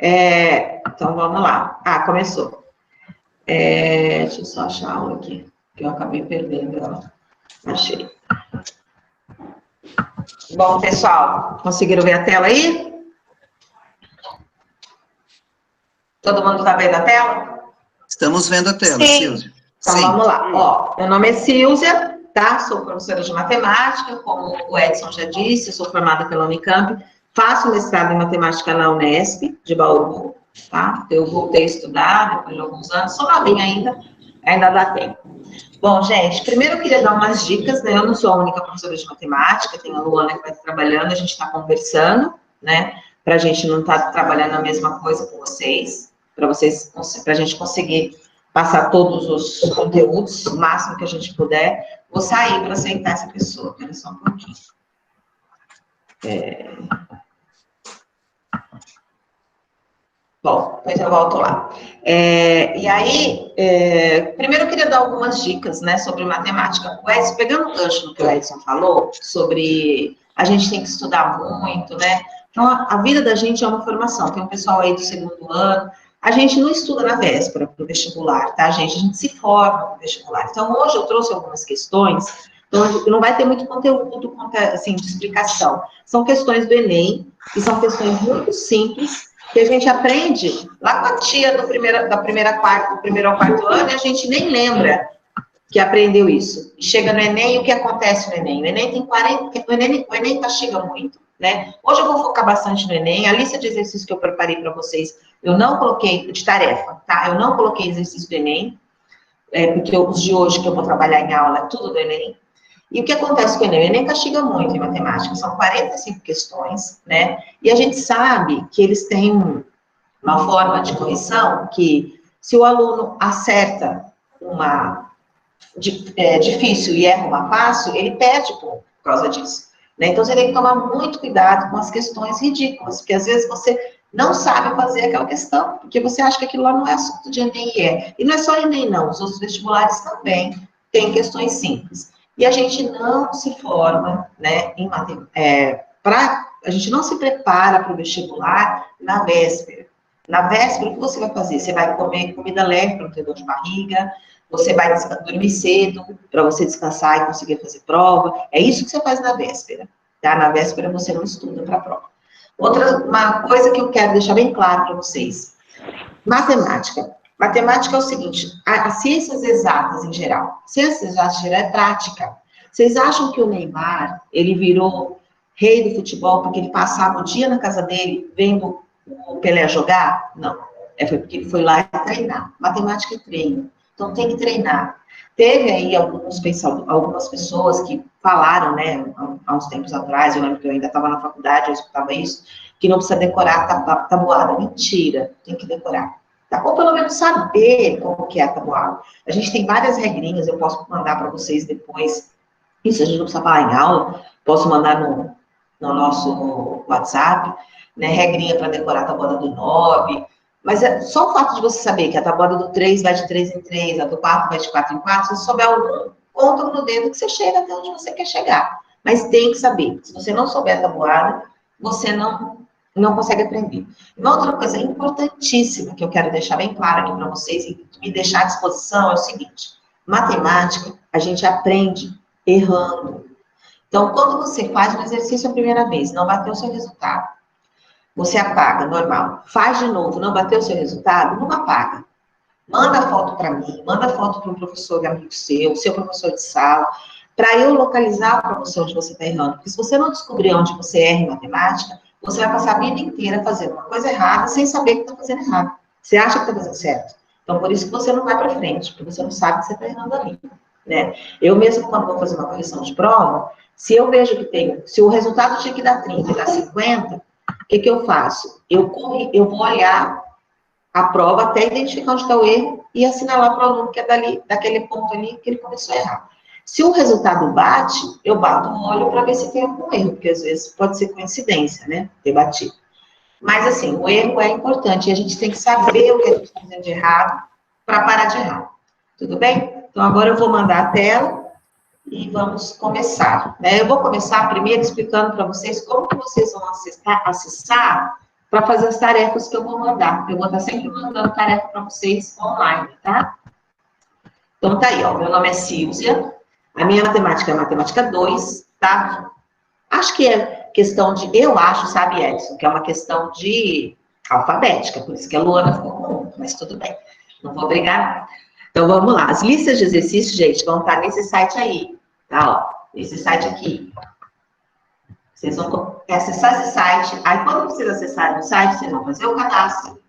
Então, vamos lá. Começou. Deixa eu só achar a aula aqui, que eu acabei perdendo ela. Achei. Bom, pessoal, conseguiram ver a tela aí? Todo mundo está vendo a tela? Estamos vendo a tela, Silvia. Então, vamos lá. Meu nome é Silvia, tá? Sou professora de matemática, como o Edson já disse, sou formada pela Unicamp, faço mestrado em matemática na Unesp, de Bauru, tá? Eu voltei a estudar depois de alguns anos, sou novinha ainda dá tempo. Bom, gente, primeiro eu queria dar umas dicas, né? Eu não sou a única professora de matemática, tem a Luana que vai estar trabalhando, a gente está conversando, né? Para a gente não estar trabalhando a mesma coisa com vocês, para a gente conseguir passar todos os conteúdos, o máximo que a gente puder. Vou sair para aceitar essa pessoa, espera só um pouquinho. Bom, depois eu volto lá. E aí, primeiro eu queria dar algumas dicas, né, sobre matemática. O Edson, pegando um gancho no que o Edson falou, sobre a gente tem que estudar muito, né? Então, a vida da gente é uma formação. Tem um pessoal aí do segundo ano. A gente não estuda na véspera para o vestibular, tá, gente? A gente se forma para o vestibular. Então, hoje eu trouxe algumas questões, então não vai ter muito conteúdo, assim, de explicação. São questões do Enem, que são questões muito simples, que a gente aprende lá com a tia do primeiro ao quarto ano, e a gente nem lembra que aprendeu isso. Chega no Enem, o que acontece no Enem? O Enem tem 40, o Enem castiga muito, né? Hoje eu vou focar bastante no Enem, a lista de exercícios que eu preparei para vocês, eu não coloquei de tarefa, tá? Eu não coloquei exercício do Enem, porque os de hoje que eu vou trabalhar em aula é tudo do Enem. E o que acontece com o Enem? O Enem castiga muito em matemática, são 45 questões, né? E a gente sabe que eles têm uma forma de correção que, se o aluno acerta uma difícil e erra uma fácil, ele perde por causa disso, né? Então, você tem que tomar muito cuidado com as questões ridículas, porque às vezes você não sabe fazer aquela questão, porque você acha que aquilo lá não é assunto de Enem, e não é só Enem, não, os outros vestibulares também têm questões simples. E a gente não se forma, né, em matemática, a gente não se prepara para o vestibular na véspera. Na véspera, o que você vai fazer? Você vai comer comida leve para não ter dor de barriga, você vai dormir cedo para você descansar e conseguir fazer prova. É isso que você faz na véspera, tá? Na véspera você não estuda para a prova. Uma coisa que eu quero deixar bem claro para vocês. Matemática. Matemática é o seguinte, as ciências exatas em geral. Ciências exatas em geral é prática. Vocês acham que o Neymar, ele virou rei do futebol porque ele passava o dia na casa dele vendo o Pelé jogar? Não. Foi porque ele foi lá treinar. Matemática é treino. Então, tem que treinar. Teve aí algumas pessoas que falaram, né, há uns tempos atrás, eu lembro que eu ainda estava na faculdade, eu escutava isso, que não precisa decorar tabuada. Mentira, tem que decorar. Tá? Ou pelo menos saber como que é a tabuada. A gente tem várias regrinhas, eu posso mandar para vocês depois. Isso a gente não precisa falar em aula, posso mandar no nosso WhatsApp, né, regrinha para decorar a tabuada do 9, mas só o fato de você saber que a tabuada do 3 vai de 3 em 3, a do 4 vai de 4 em 4, se você souber algum, conta no dedo que você chega até onde você quer chegar. Mas tem que saber. Se você não souber a tabuada, você não consegue aprender. Uma outra coisa importantíssima que eu quero deixar bem claro aqui para vocês e me deixar à disposição é o seguinte: matemática, a gente aprende errando. Então, quando você faz um exercício a primeira vez, não bateu o seu resultado, você apaga, normal. Faz de novo, não bateu o seu resultado, não apaga. Manda foto para mim, manda foto para um professor amigo seu professor de sala, para eu localizar para você onde você está errando. Porque se você não descobrir onde você erra em matemática, você vai passar a vida inteira fazendo uma coisa errada sem saber que está fazendo errado. Você acha que está fazendo certo. Então, por isso que você não vai para frente, porque você não sabe que você está errando ali, né? Eu mesmo, quando vou fazer uma correção de prova, se eu vejo que se o resultado tinha que dar 30 e dá 50, o que eu faço? Eu vou olhar a prova até identificar onde está o erro e assinalar para o aluno que é daquele ponto ali que ele começou a errar. Se o resultado bate, eu bato o olho para ver se tem algum erro, porque às vezes pode ser coincidência, né? Ter batido. Mas, assim, o erro é importante e a gente tem que saber o que a gente está fazendo de errado para parar de errar. Tudo bem? Então, agora eu vou mandar a tela e vamos começar, né? Eu vou começar primeiro explicando para vocês como que vocês vão acessar para fazer as tarefas que eu vou mandar. Eu vou estar sempre mandando tarefa para vocês online, tá? Então, tá aí, ó. Meu nome é Silvia. A minha matemática é matemática 2, tá? Acho que é questão de... Eu acho, sabe, Edson, que é uma questão de alfabética, por isso que a Luana ficou com 1, mas tudo bem. Não vou brigar, não. Então, vamos lá. As listas de exercícios, gente, vão estar nesse site aí, tá? Ó, esse site aqui. Vocês vão acessar esse site. Aí, quando vocês acessarem o site, vocês vão fazer o cadastro.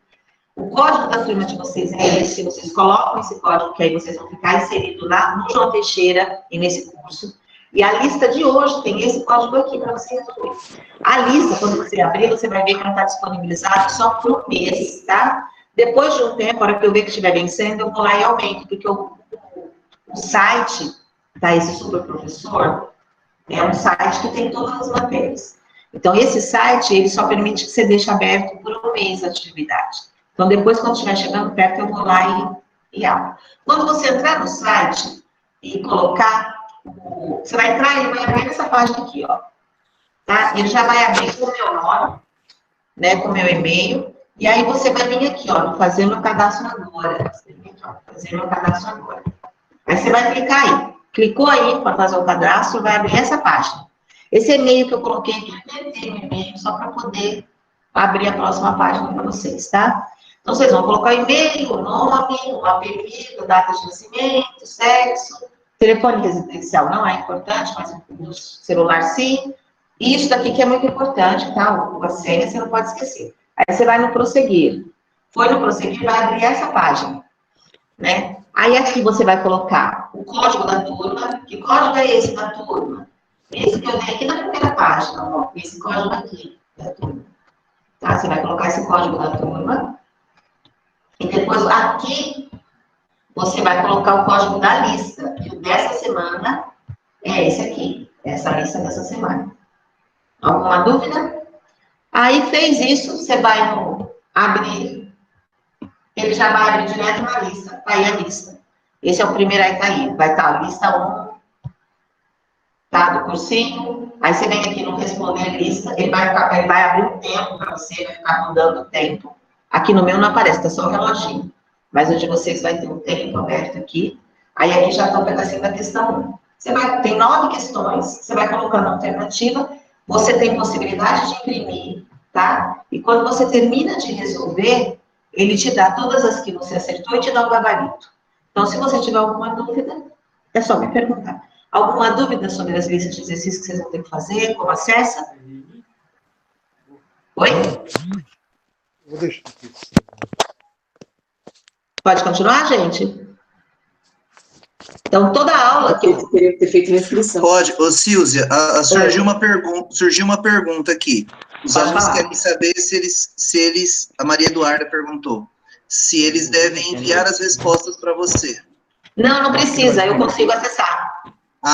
O código da turma de vocês é esse. Vocês colocam esse código, que aí vocês vão ficar inseridos no João Teixeira e nesse curso. E a lista de hoje tem esse código aqui para você resolver. A lista, quando você abrir, você vai ver que ela está disponibilizada só por um mês, tá? Depois de um tempo, a hora que eu ver que estiver vencendo, eu vou lá e aumento, porque o site, tá? Esse Super Professor, é um site que tem todas as matérias. Então, esse site, ele só permite que você deixe aberto por um mês a atividade. Então, depois, quando estiver chegando perto, eu vou lá e abro. Quando você entrar no site e colocar, você vai entrar e vai abrir essa página aqui, ó. Tá? Ele já vai abrir com o meu nome, né, com o meu e-mail, e aí você vai vir aqui, ó, fazer meu cadastro agora. Fazer meu cadastro agora. Aí você vai clicar aí. Clicou aí para fazer o cadastro, vai abrir essa página. Esse e-mail que eu coloquei aqui, eu tenho um e-mail só para poder abrir a próxima página para vocês, tá? Então, vocês vão colocar o e-mail, o nome, o apelido, data de nascimento, sexo, telefone residencial não é importante, mas o celular sim. Isso daqui que é muito importante, tá? A senha você não pode esquecer. Aí você vai no prosseguir. Foi no prosseguir, vai abrir essa página, né? Aí aqui você vai colocar o código da turma. Que código é esse da turma? Esse que eu dei aqui na primeira página, ó. Esse código aqui da turma. Tá? Você vai colocar esse código da turma. E depois aqui você vai colocar o código da lista. E o dessa semana é esse aqui. Essa lista dessa semana. Alguma dúvida? Aí fez isso, você vai no abrir. Ele já vai abrir direto na lista. Aí a lista. Esse é o primeiro aí, tá aí. Vai estar a lista 1, tá? Do cursinho. Aí você vem aqui no responder lista. Ele vai abrir um tempo para você, vai ficar mudando o tempo. Aqui no meu não aparece, tá só o reloginho. Mas o de vocês vai ter um tempo aberto aqui. Aí aqui já está o pedacinho da questão 1. Tem 9 questões, você vai colocando a alternativa. Você tem possibilidade de imprimir, tá? E quando você termina de resolver, ele te dá todas as que você acertou e te dá o gabarito. Então, se você tiver alguma dúvida, é só me perguntar. Alguma dúvida sobre as listas de exercícios que vocês vão ter que fazer? Como acessa? Oi? Vou deixar aqui. Pode continuar, gente? Então, toda a aula que eu... teria que ter feito uma inscrição. Pode. Ô, Silvia, surgiu uma pergunta aqui. Os alunos querem saber se eles, a Maria Eduarda perguntou, se eles devem enviar as respostas para você. Não precisa, eu consigo acessar.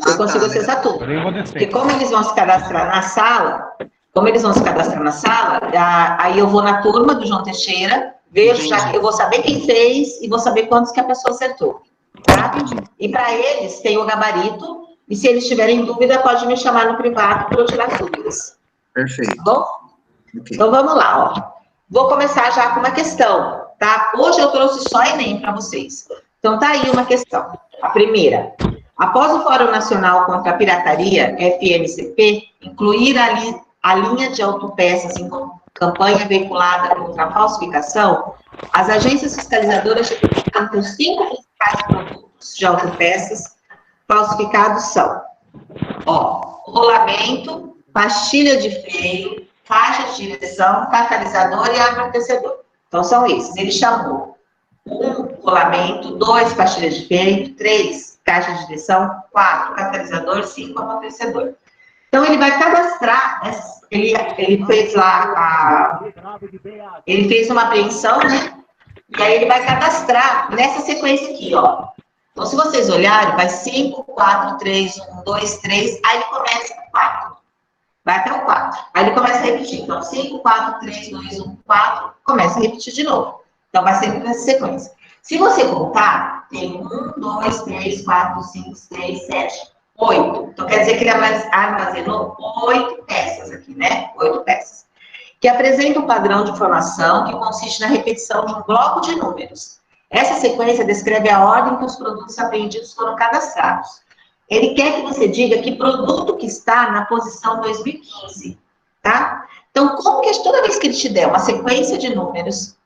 Eu consigo acessar tudo. Porque como eles vão se cadastrar na sala, aí eu vou na turma do João Teixeira, vejo, já, eu vou saber quem fez e vou saber quantos que a pessoa acertou. Tá? E para eles tem o gabarito, e se eles tiverem dúvida, pode me chamar no privado para eu tirar dúvidas. Perfeito. Tá bom? Okay. Então vamos lá, ó. Vou começar já com uma questão, tá? Hoje eu trouxe só Enem para vocês. Então tá aí uma questão. A primeira. Após o Fórum Nacional contra a Pirataria, FNCP, incluir a linha de autopeças em campanha veiculada contra a falsificação, as agências fiscalizadoras identificaram que os 5 principais produtos de autopeças falsificados são, ó, rolamento, pastilha de freio, caixa de direção, catalisador e amortecedor. Então, são esses. Ele chamou 1, rolamento, 2, pastilha de freio, 3, caixa de direção, 4, catalisador, 5, amortecedor. Então, ele vai cadastrar, ele fez lá, ele fez uma apreensão, né? E aí ele vai cadastrar nessa sequência aqui, ó. Então, se vocês olharem, vai 5, 4, 3, 1, 2, 3, aí ele começa com 4. Vai até o 4. Aí ele começa a repetir. Então, 5, 4, 3, 2, 1, 4, começa a repetir de novo. Então, vai sempre nessa sequência. Se você contar, tem 1, 2, 3, 4, 5, 6, 7, 8. Então, quer dizer que ele armazenou 8 peças aqui, né? 8 peças. que apresenta um padrão de informação que consiste na repetição de um bloco de números. Essa sequência descreve a ordem que os produtos apreendidos foram cadastrados. Ele quer que você diga que produto que está na posição 2015, tá? Então, como que toda vez que ele te der uma sequência de números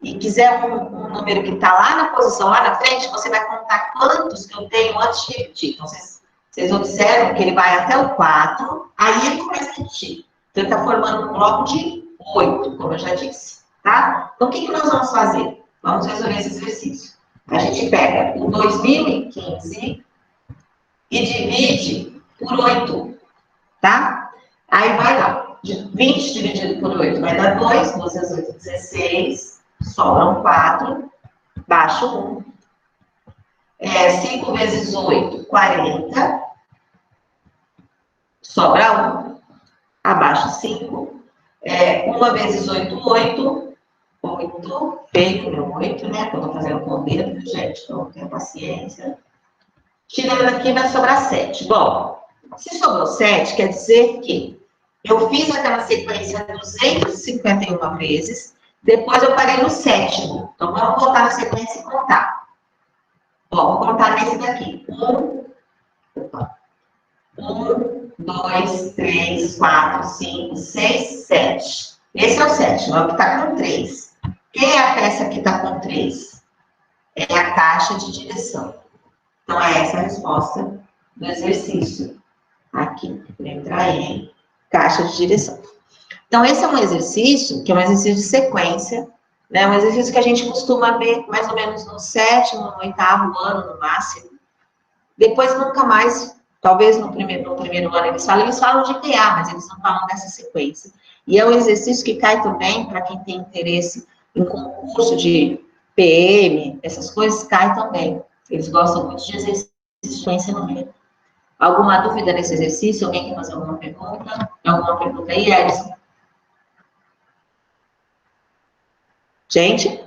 e quiser um número que está lá na posição, lá na frente, você vai contar quantos que eu tenho antes de repetir. Então, vocês observam que ele vai até o 4, aí ele começa a repetir. Então, ele está formando um bloco de 8, como eu já disse, tá? Então, o que nós vamos fazer? Vamos resolver esse exercício. A gente pega o 2015 e divide por 8, tá? Aí vai dar 20 dividido por 8 vai dar 2, 2 vezes 8, 16, sobram 4, baixo 1. 5 vezes 8, 40, sobra 1, abaixo 5. 1 vezes 8, 8, 8, feito meu 8, né? Que eu tô fazendo com o dedo, gente, então tenha paciência. Tirando aqui, vai sobrar 7. Bom, se sobrou 7, quer dizer que eu fiz aquela sequência 251 vezes, depois eu parei no 7º. Então, vamos voltar na sequência e contar. Ó, vou contar nesse daqui. 1, 2, 3, 4, 5, 6, 7. Esse é o 7º, é o que está com 3. Quem é a peça que está com 3? É a caixa de direção. Então, é essa a resposta do exercício. Aqui, letra E, caixa de direção. Então, esse é um exercício, que é um exercício de sequência, né? Um exercício que a gente costuma ver mais ou menos no 7º, no 8º ano, no máximo. Depois, nunca mais, talvez no primeiro ano eles falam de PA, mas eles não falam dessa sequência. E é um exercício que cai também, para quem tem interesse em concurso de PM, essas coisas, cai também. Eles gostam muito de exercício de sequência numérica. Alguma dúvida nesse exercício? Alguém quer fazer alguma pergunta? Alguma pergunta aí, Edson? Gente?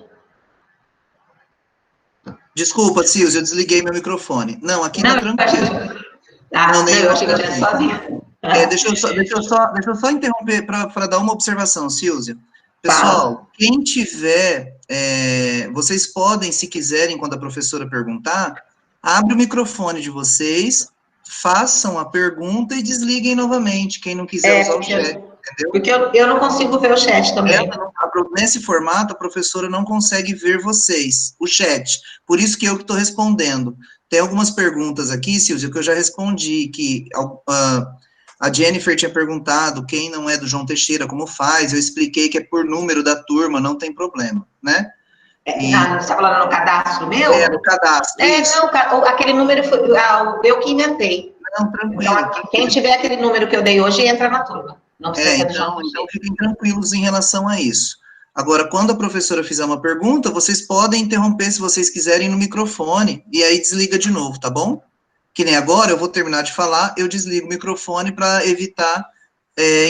Desculpa, Silvio, eu desliguei meu microfone. Não, aqui tá tranquilo. Eu achei que eu tinha sozinha. Deixa eu só interromper para dar uma observação, Silvia. Pessoal, quem tiver, vocês podem, se quiserem, quando a professora perguntar, abre o microfone de vocês, façam a pergunta e desliguem novamente, quem não quiser usar o chat, entendeu? Porque eu não consigo ver o chat também. Nesse formato, a professora não consegue ver vocês, o chat, por isso que eu que estou respondendo. Tem algumas perguntas aqui, Silvia, que eu já respondi, que a Jennifer tinha perguntado quem não é do João Teixeira, como faz, eu expliquei que é por número da turma, não tem problema, né? Você está falando no cadastro meu? No cadastro, não, aquele número foi eu que inventei. Não, tranquilo. Então, quem tiver aquele número que eu dei hoje, entra na turma. Não precisa ser do João Teixeira. Então fiquem tranquilos em relação a isso. Agora, quando a professora fizer uma pergunta, vocês podem interromper, se vocês quiserem, no microfone, e aí desliga de novo, tá bom? Que nem agora, eu vou terminar de falar, eu desligo o microfone para evitar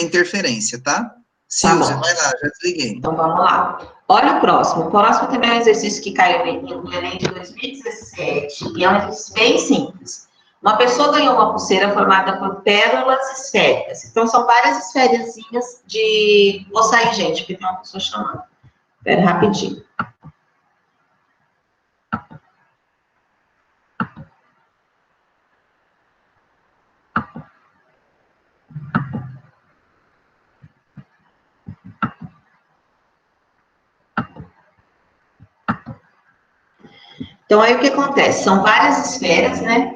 interferência, tá? Silvia, vai lá, já desliguei. Então, vamos lá. Olha o próximo. O próximo também é um exercício que caiu no Enem de 2017, e é um exercício bem simples. Uma pessoa ganhou uma pulseira formada por pérolas esféricas. Então, são várias esfériazinhas de... Vou sair, gente, porque tem uma pessoa chamando. Espera rapidinho. Então, aí o que acontece? São várias esferas, né?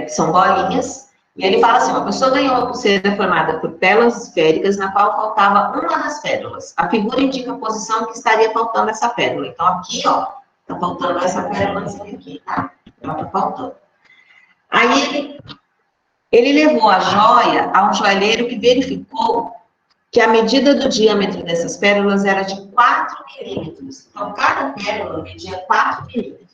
São bolinhas. E ele fala assim, uma pessoa ganhou uma pulseira formada por pérolas esféricas, na qual faltava uma das pérolas. A figura indica a posição que estaria faltando essa pérola. Então, aqui, ó, tá faltando essa pérola aqui, tá? Ela tá faltando. Aí, ele levou a joia a um joalheiro que verificou que a medida do diâmetro dessas pérolas era de 4 milímetros. Então, cada pérola media 4 milímetros.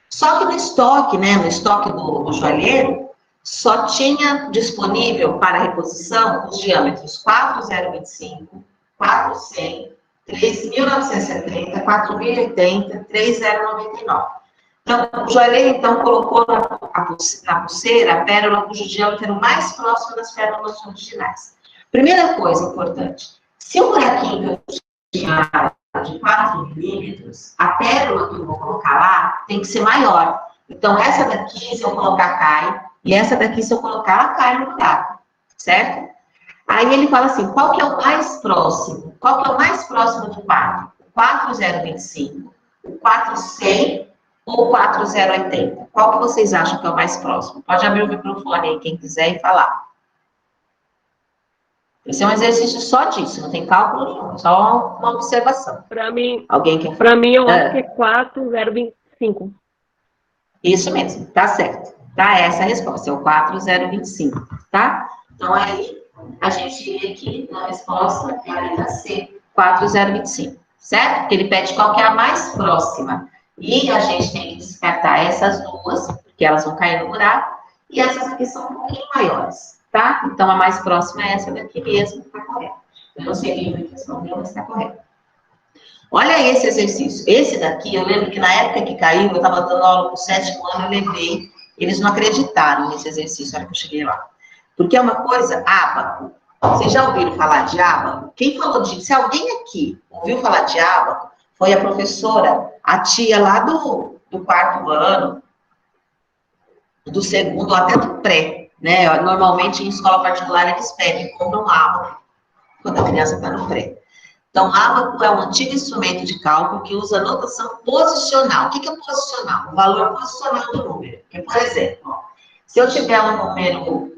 Só que no estoque, né, no estoque do joalheiro, só tinha disponível para reposição os diâmetros 4,025, 4,100, 3.970, 4.080, 3.099. Então, o joalheiro, então, colocou na pulseira a pérola cujo diâmetro era o mais próximo das pérolas originais. Primeira coisa importante, Se o buraquinho que eu tinha de 4 milímetros, a pérola que eu vou colocar lá tem que ser maior. Então, essa daqui, se eu colocar, cai. E essa daqui, se eu colocar, ela cai no buraco. Certo? Aí ele fala assim, qual que é o mais próximo? Qual que é o mais próximo do 4? O 4025, o 4100 ou o 4080? Qual que vocês acham que é o mais próximo? Pode abrir o microfone aí, quem quiser, e falar. Esse é um exercício só disso, não tem cálculo nenhum, só uma observação. Para mim, Alguém quer falar? para mim, eu acho que é 4025. Isso mesmo, tá certo. Tá essa a resposta, é o 4025, tá? Então, aí, a gente vê aqui na resposta, é a letra C, 4025, certo? Porque ele pede qual que é a mais próxima. E a gente tem que descartar essas duas, porque elas vão cair no buraco, e essas aqui são um pouquinho maiores, tá? Então, a mais próxima é essa daqui mesmo, tá correta. Eu não sei quem vai responder, mas tá correto. Olha esse exercício. Esse daqui, eu lembro que na época que caiu, eu estava dando aula no 7º ano, eu levei, eles não acreditaram nesse exercício, na hora que eu cheguei lá. Porque é uma coisa, ábaco. Vocês já ouviram falar de ábaco? Quem falou de... Se alguém aqui ouviu falar de ábaco, foi a professora, a tia lá do 4º ano, do 2º, até do pré, né? Normalmente, em escola particular, eles pedem, compram ábaco, quando a criança está no pré. Então, ábaco é um antigo instrumento de cálculo que usa notação posicional. O que é posicional? O valor posicional do número. Porque, por exemplo, ó, se eu tiver um número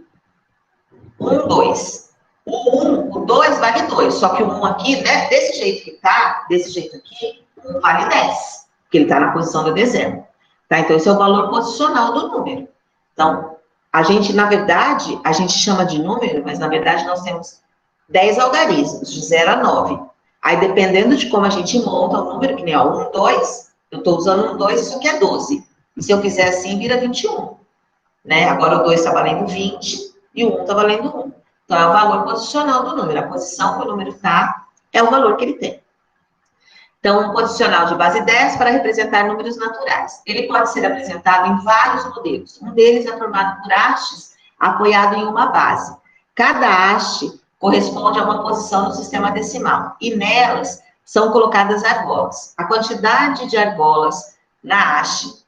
1, 2, o 2 vale 2, só que o 1 aqui, né, desse jeito que tá, desse jeito aqui, 1 vale 10, porque ele está na posição da dezena. Tá? Então, esse é o valor posicional do número. Então, a gente, na verdade, a gente chama de número, mas, na verdade, nós temos 10 algarismos, de 0 a 9. Aí, dependendo de como a gente monta o número, que nem ó, 1, 2, eu estou usando 1, 2, isso aqui é 12. E se eu fizer assim, vira 21. Né? Agora o 2 está valendo 20 e o 1 está valendo 1. Então, é o valor posicional do número. A posição que o número está é o valor que ele tem. Então, um posicional de base 10 para representar números naturais. Ele pode ser apresentado em vários modelos. Um deles é formado por hastes apoiado em uma base. Cada haste corresponde a uma posição no sistema decimal. E nelas são colocadas argolas. A quantidade de argolas na haste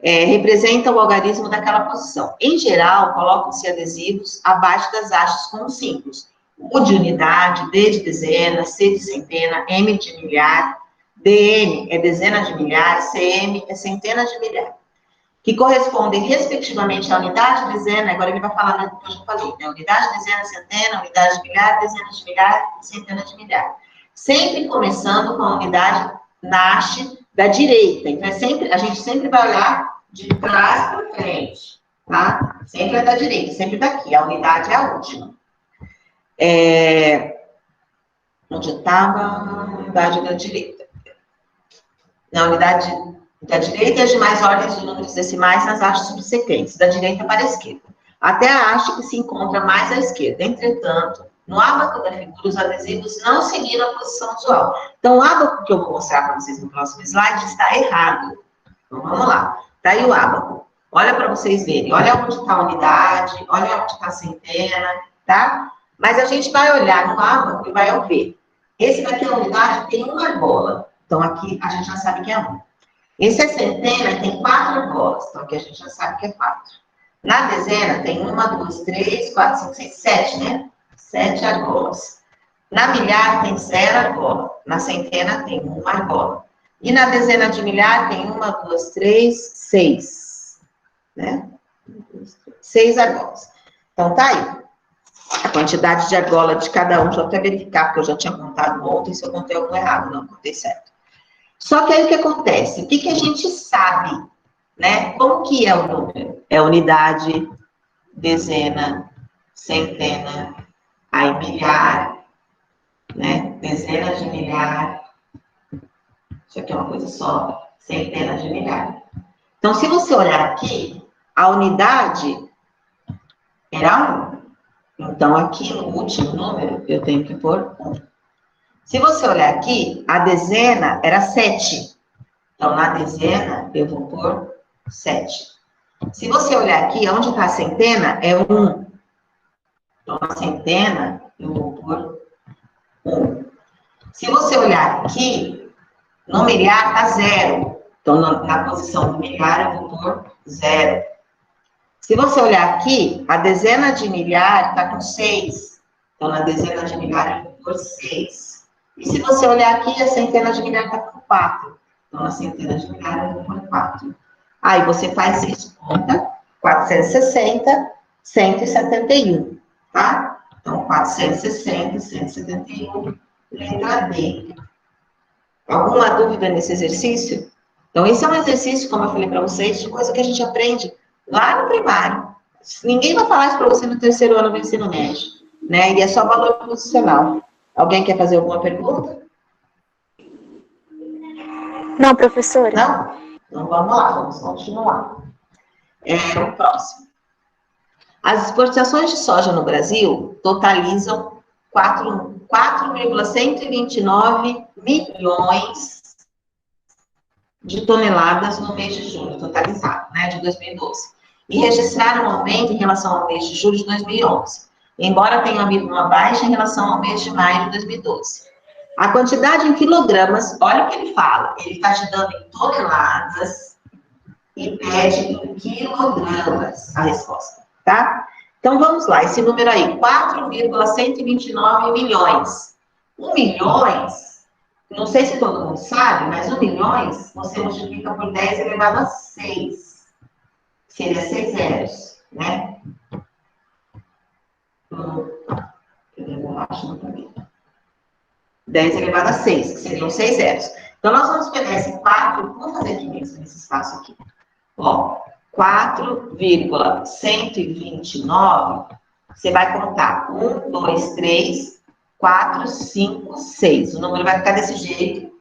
representa o algarismo daquela posição. Em geral, colocam-se adesivos abaixo das hastes com símbolos. U de unidade, D de dezena, C de centena, M de milhar, DN é dezena de milhar, CM é centena de milhar, que correspondem, respectivamente, à unidade, dezena, agora ele vai falar, né, que eu já falei, né, unidade, dezena, centena, unidade de milhar, dezena de milhar e centena de milhar. Sempre começando com a unidade na haste da direita. Então, a gente sempre vai olhar de trás para frente, tá? Sempre é da direita, sempre daqui. A unidade é a última. Onde estava a unidade da direita? Na unidade da direita, as demais ordens de números decimais nas hastes subsequentes, da direita para a esquerda, até a haste que se encontra mais à esquerda. Entretanto, no ábaco da figura, os adesivos não seguiram a posição usual. Então, o ábaco que eu vou mostrar para vocês no próximo slide está errado. Então, vamos lá. Está aí o ábaco. Olha para vocês verem. Olha onde está a unidade, olha onde está a centena, tá? Mas a gente vai olhar no ábaco e vai ver. Esse daqui, a unidade, tem uma argola. Então, aqui a gente já sabe que é 1. Esse é centena e tem 4 argolas. Então, aqui a gente já sabe que é 4. Na dezena, tem 1, 2, 3, 4, 5, 6, 7, né? 7 argolas. Na milhar, tem 0 argola. Na centena, tem 1 argola. E na dezena de milhar, tem 1, 2, 3, 6. Né? 6 argolas. Então, tá aí. A quantidade de argola de cada um, deixa eu até verificar, porque eu já tinha contado ontem, se eu contei algo errado. Não, contei certo. Só que aí o que acontece? O que a gente sabe, né? Como que é o número? É unidade, dezena, centena, aí milhar, né? Dezena de milhar. Isso aqui é uma coisa só, centenas de milhar. Então, se você olhar aqui, a unidade era 1. Então, aqui no último número, eu tenho que pôr 1. Se você olhar aqui, a dezena era 7. Então, na dezena, eu vou pôr 7. Se você olhar aqui, onde está a centena, é 1. Então, na centena, eu vou pôr 1. Se você olhar aqui, no milhar está 0. Então, na posição do milhar, eu vou pôr 0. Se você olhar aqui, a dezena de milhar está com 6. Então, na dezena de milhar, eu vou pôr 6. E se você olhar aqui, a centena de milhar está com 4. Então, na centena de milhar, eu vou pôr 4. Aí, você faz isso, conta. 460, 171, tá? Então, 460, 171, letra D. Alguma dúvida nesse exercício? Então, esse é um exercício, como eu falei para vocês, de coisa que a gente aprende lá no primário. Ninguém vai falar isso para você no terceiro ano do ensino médio, né? E é só valor posicional. Alguém quer fazer alguma pergunta? Não, professora. Não? Então, vamos lá, vamos continuar. O próximo. As exportações de soja no Brasil totalizam 4,129 milhões de toneladas no mês de julho, totalizado, né, de 2012. E registraram um aumento em relação ao mês de julho de 2011, embora tenha havido uma baixa em relação ao mês de maio de 2012. A quantidade em quilogramas, olha o que ele fala, ele está te dando em toneladas e pede em quilogramas a resposta, tá? Então, vamos lá, esse número aí, 4,129 milhões. 1 milhões, não sei se todo mundo sabe, mas 1 milhões você multiplica por 10 elevado a 6. Seria 6 zeros, né? Eu acho não também. 10 elevado a 6, que seriam 6 zeros. Então, nós vamos pegar esse 4, vamos fazer aqui mesmo, nesse espaço aqui. Ó, 4,129, você vai contar 1, 2, 3, 4, 5, 6. O número vai ficar desse jeito.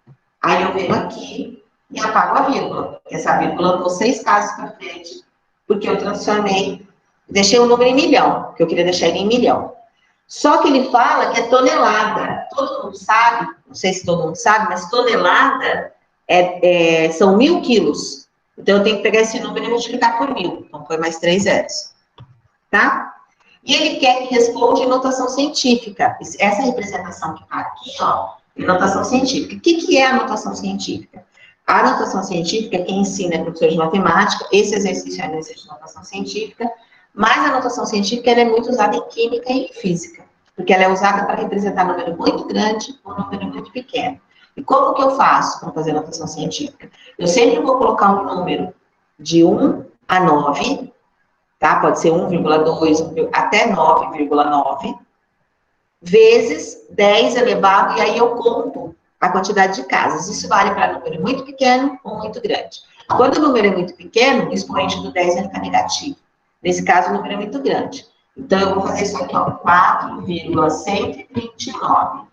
Aí eu venho aqui e apago a vírgula. Essa vírgula eu dou 6 casos para frente, porque eu transformei, deixei o número em milhão, que eu queria deixar ele em milhão. Só que ele fala que é tonelada. Todo mundo sabe, não sei se todo mundo sabe, mas tonelada são 1.000 quilos. Então, eu tenho que pegar esse número e multiplicar por 1.000. Então, põe mais 3 zeros. Tá? E ele quer que responda em notação científica. Essa representação que está aqui, ó, é notação científica. O que é a notação científica? A notação científica, quem ensina é professor de matemática. Esse exercício é um exercício de notação científica. Mas a notação científica ela é muito usada em química e em física. Porque ela é usada para representar um número muito grande ou um número muito pequeno. E como que eu faço para fazer notação científica? Eu sempre vou colocar um número de 1 a 9, tá? Pode ser 1,2 até 9,9, vezes 10 elevado, e aí eu conto a quantidade de casas. Isso vale para número muito pequeno ou muito grande. Quando o número é muito pequeno, o expoente do 10 vai ficar negativo. Nesse caso, o número é muito grande. Então, eu vou fazer isso aqui, ó, 4,129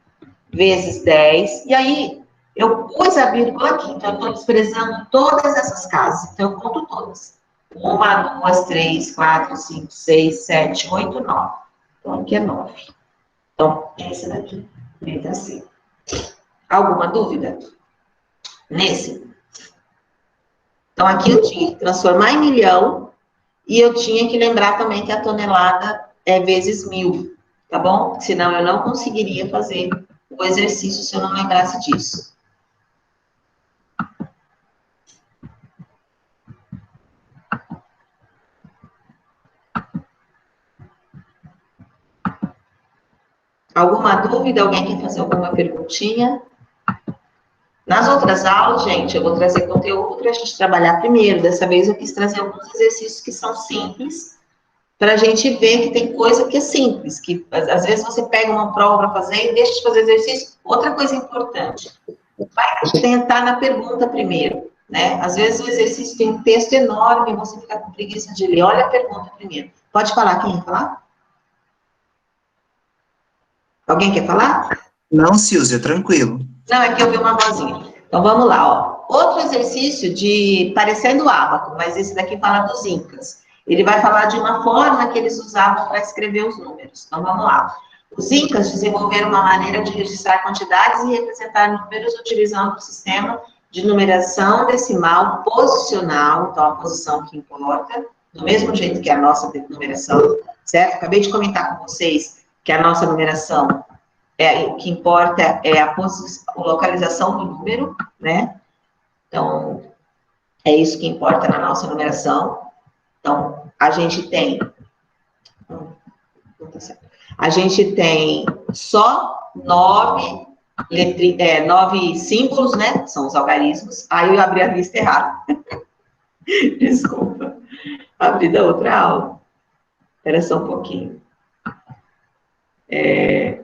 vezes 10, e aí eu pus a vírgula aqui, então eu estou desprezando todas essas casas, então eu conto todas. 1, 2, 3, 4, 5, 6, 7, 8, 9. Então, aqui é 9. Então, esse daqui, letra C. Alguma dúvida? Nesse? Então, aqui eu tinha que transformar em milhão, e eu tinha que lembrar também que a tonelada é vezes 1.000, tá bom? Senão eu não conseguiria fazer o exercício se eu não lembrasse disso. Alguma dúvida? Alguém quer fazer alguma perguntinha? Nas outras aulas, gente, eu vou trazer conteúdo para a gente trabalhar primeiro. Dessa vez eu quis trazer alguns exercícios que são simples, para a gente ver que tem coisa que é simples, que às vezes você pega uma prova para fazer e deixa de fazer exercício. Outra coisa importante, vai tentar na pergunta primeiro, né? Às vezes o exercício tem um texto enorme e você fica com preguiça de ler. Olha a pergunta primeiro. Pode falar, quem quer falar? Alguém quer falar? Não, Silvia, tranquilo. Não, é que eu vi uma vozinha. Então, vamos lá, ó. Outro exercício de parecendo ábaco, mas esse daqui fala dos incas. Ele vai falar de uma forma que eles usavam para escrever os números. Então, vamos lá. Os incas desenvolveram uma maneira de registrar quantidades e representar números utilizando o sistema de numeração decimal posicional, então a posição que importa, do mesmo jeito que a nossa numeração, certo? Acabei de comentar com vocês que a nossa numeração o que importa é a localização do número, né? Então, é isso que importa na nossa numeração. Então, a gente tem só 9 símbolos, né? São os algarismos. Aí eu abri a lista errada. Desculpa. Abri da outra aula. Espera só um pouquinho. E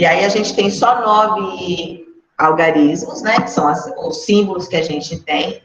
aí a gente tem só 9 algarismos, né? Que são os símbolos que a gente tem.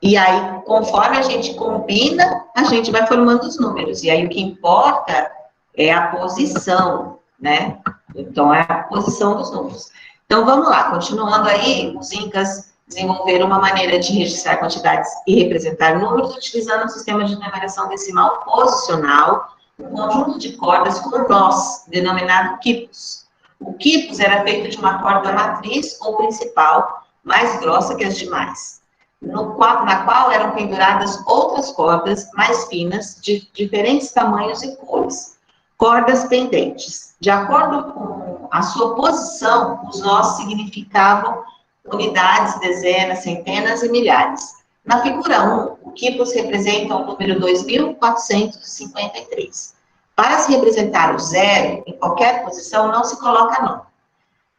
E aí, conforme a gente combina, a gente vai formando os números. E aí, o que importa é a posição, né? Então, é a posição dos números. Então, vamos lá. Continuando aí, os incas desenvolveram uma maneira de registrar quantidades e representar números utilizando um sistema de numeração decimal posicional, um conjunto de cordas com nós, denominado quipus. O quipus era feito de uma corda matriz ou principal, mais grossa que as demais, na qual eram penduradas outras cordas mais finas, de diferentes tamanhos e cores, cordas pendentes. De acordo com a sua posição, os nós significavam unidades, dezenas, centenas e milhares. Na figura 1, o quipus representa o número 2453. Para se representar o zero, em qualquer posição, não se coloca não.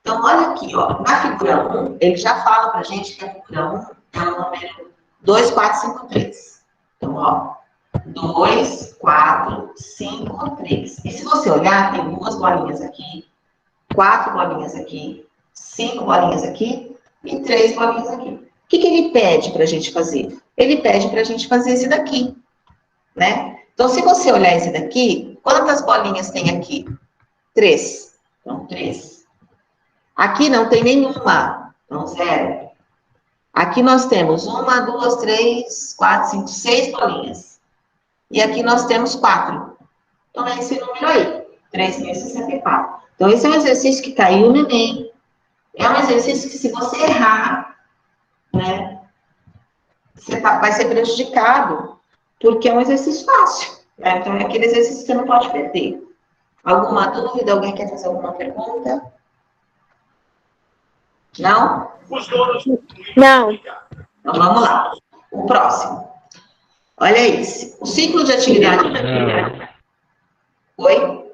Então, olha aqui, ó, na figura 1, ele já fala para a gente que a figura 1 é o número 2453. Então, ó, 2453. E se você olhar, tem 2 bolinhas aqui, 4 bolinhas aqui, 5 bolinhas aqui e 3 bolinhas aqui. O que ele pede para a gente fazer? Ele pede para a gente fazer esse daqui, né? Então, se você olhar esse daqui, quantas bolinhas tem aqui? 3. Então, 3. Aqui não tem nenhuma, então 0. Aqui nós temos 1, 2, 3, 4, 5, 6 bolinhas. E aqui nós temos 4. Então, é esse número aí, 3.064. Então, esse é um exercício que caiu no Enem. É um exercício que, se você errar, né, você vai ser prejudicado, porque é um exercício fácil. Né? Então, é aquele exercício que você não pode perder. Alguma dúvida? Alguém quer fazer alguma pergunta? Não? Não. Então, vamos lá. O próximo. Olha esse. O ciclo de atividade... Oi?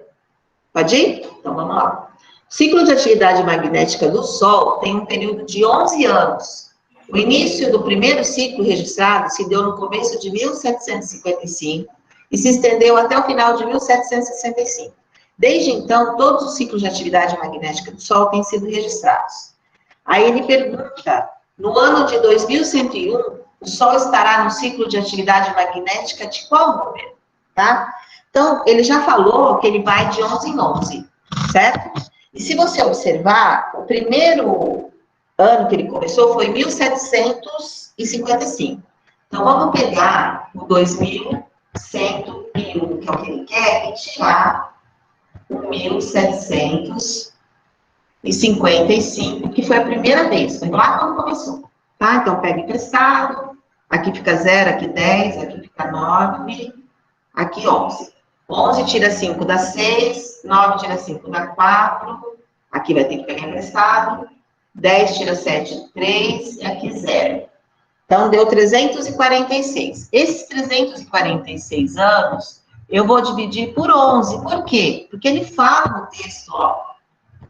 Pode ir? Então, vamos lá. O ciclo de atividade magnética do Sol tem um período de 11 anos. O início do primeiro ciclo registrado se deu no começo de 1755 e se estendeu até o final de 1765. Desde então, todos os ciclos de atividade magnética do Sol têm sido registrados. Aí ele pergunta, no ano de 2101, o Sol estará no ciclo de atividade magnética de qual número? Tá? Então, ele já falou que ele vai de 11 em 11, certo? E se você observar, o primeiro ano que ele começou foi 1755. Então, vamos pegar o 2101, que é o que ele quer, e tirar o 1755, que foi a primeira vez, foi lá quando começou. Tá? Então, pega emprestado, aqui fica 0, aqui 10, aqui fica 9, aqui 11. 11 tira 5 dá 6, 9 tira 5 dá 4, aqui vai ter que pegar emprestado, 10 tira 7, 3, e aqui 0. Então, deu 346. Esses 346 anos, eu vou dividir por 11. Por quê? Porque ele fala no texto, ó,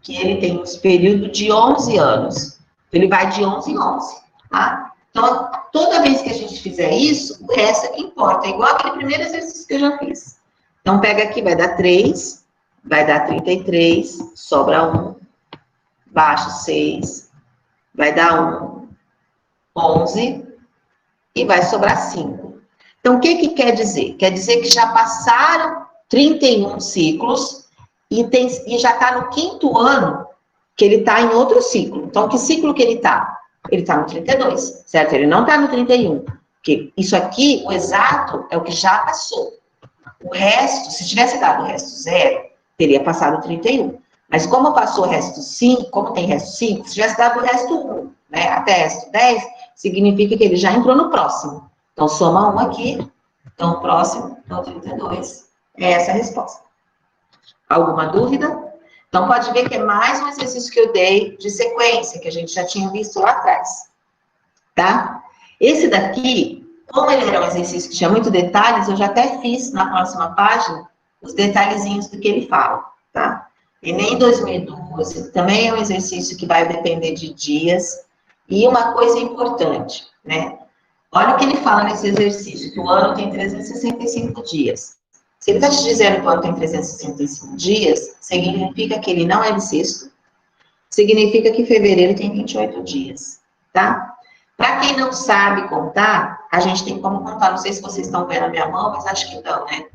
que ele tem um período de 11 anos. Ele vai de 11 em 11, tá? Então, toda vez que a gente fizer isso, o resto é que importa. É igual aquele primeiro exercício que eu já fiz. Então, pega aqui, vai dar 3, vai dar 33, sobra 1, baixo 6, vai dar 1, 11, e vai sobrar 5. Então, o que quer dizer? Quer dizer que já passaram 31 ciclos e já está no 5º ano que ele está em outro ciclo. Então, que ciclo que ele está? Ele está no 32, certo? Ele não está no 31. Porque isso aqui, o exato, é o que já passou. O resto, se tivesse dado o resto 0, teria passado 31. Mas como passou o resto 5, como tem resto 5, se tivesse dado o resto 1, né, até resto 10, significa que ele já entrou no próximo. Então, soma 1 aqui, então o próximo é o 32. É essa a resposta. Alguma dúvida? Então, pode ver que é mais um exercício que eu dei de sequência, que a gente já tinha visto lá atrás, tá? Esse daqui, como ele era um exercício que tinha muito detalhes, eu já até fiz na próxima página os detalhezinhos do que ele fala, tá? Enem 2012 também é um exercício que vai depender de dias. E uma coisa importante, né? Olha o que ele fala nesse exercício, que o ano tem 365 dias. Se ele está te dizendo que o ano tem 365 dias, significa que ele não é bissexto, significa que fevereiro tem 28 dias, tá? Para quem não sabe contar, a gente tem como contar, não sei se vocês estão vendo a minha mão, mas acho que não, né?